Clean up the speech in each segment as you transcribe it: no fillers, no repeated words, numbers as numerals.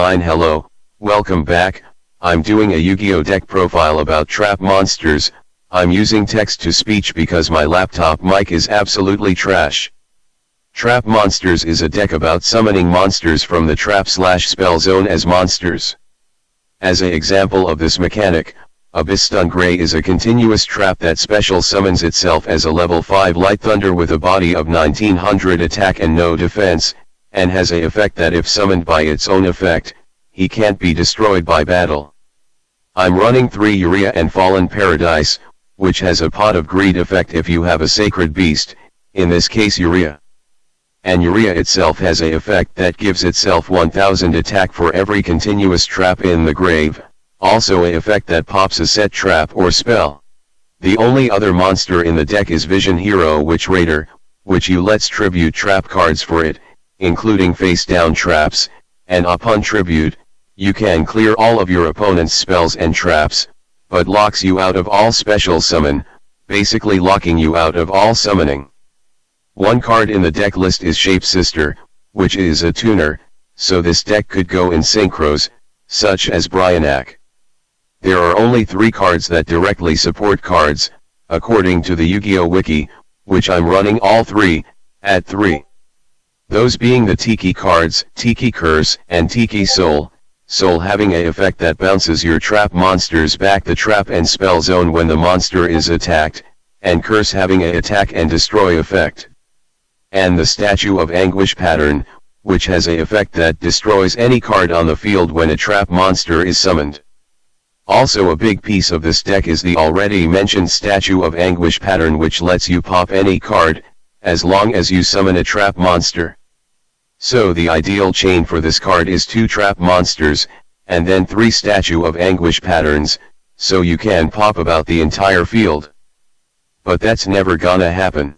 Hello, welcome back. I'm doing a Yu-Gi-Oh deck profile about trap monsters. I'm using text-to-speech because my laptop mic is absolutely trash. Trap Monsters is a deck about summoning monsters from the trap/spell zone as monsters. As an example of this mechanic, Abyss Stun Grey is a continuous trap that special summons itself as a level 5 Light Thunder with a body of 1900 attack and no defense, and has a effect that if summoned by its own effect, he can't be destroyed by battle. I'm running 3 Urea and Fallen Paradise, which has a Pot of Greed effect if you have a Sacred Beast, in this case Urea. And Urea itself has a effect that gives itself 1000 attack for every continuous trap in the grave, also a effect that pops a set trap or spell. The only other monster in the deck is Vision Hero Witch Raider, which you lets tribute trap cards for it, including face-down traps, and upon tribute, you can clear all of your opponent's spells and traps, but locks you out of all special summon, basically locking you out of all summoning. One card in the deck list is Shape Sister, which is a tuner, so this deck could go in synchros, such as Brionac. There are only 3 cards that directly support cards, according to the Yu-Gi-Oh wiki, which I'm running all 3, at 3. Those being the Tiki cards, Tiki Curse, and Tiki Soul, Soul having a effect that bounces your trap monsters back the trap and spell zone when the monster is attacked, and Curse having a attack and destroy effect. And the Statue of Anguish pattern, which has a effect that destroys any card on the field when a trap monster is summoned. Also a big piece of this deck is the already mentioned Statue of Anguish pattern, which lets you pop any card, as long as you summon a trap monster. So the ideal chain for this card is 2 trap monsters, and then 3 Statue of Anguish patterns, so you can pop about the entire field. But that's never gonna happen.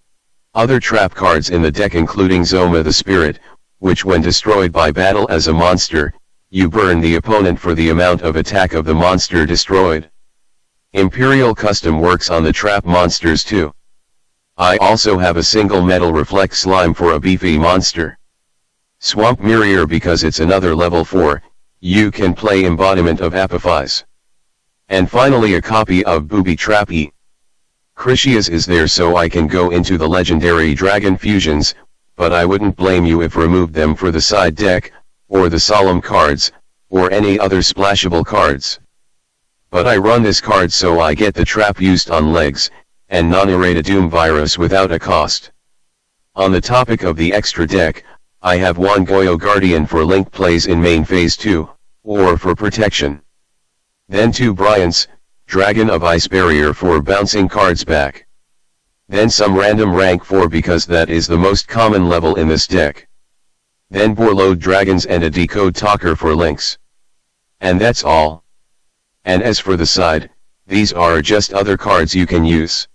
Other trap cards in the deck including Zoma the Spirit, which when destroyed by battle as a monster, you burn the opponent for the amount of attack of the monster destroyed. Imperial Custom works on the trap monsters too. I also have a single Metal Reflect Slime for a beefy monster. Swamp Mirror because it's another level 4, you can play Embodiment of Apophyse. And finally a copy of Booby Trap E. Critias is there so I can go into the legendary Dragon Fusions, but I wouldn't blame you if removed them for the side deck, or the Solemn cards, or any other splashable cards. But I run this card so I get the trap used on legs, and non-errata Doom Virus without a cost. On the topic of the extra deck, I have 1 Goyo Guardian for link plays in main phase 2, or for protection. Then 2 Bryants, Dragon of Ice Barrier for bouncing cards back. Then some random rank 4 because that is the most common level in this deck. Then Borload Dragons and a Decode Talker for links. And that's all. And as for the side, these are just other cards you can use.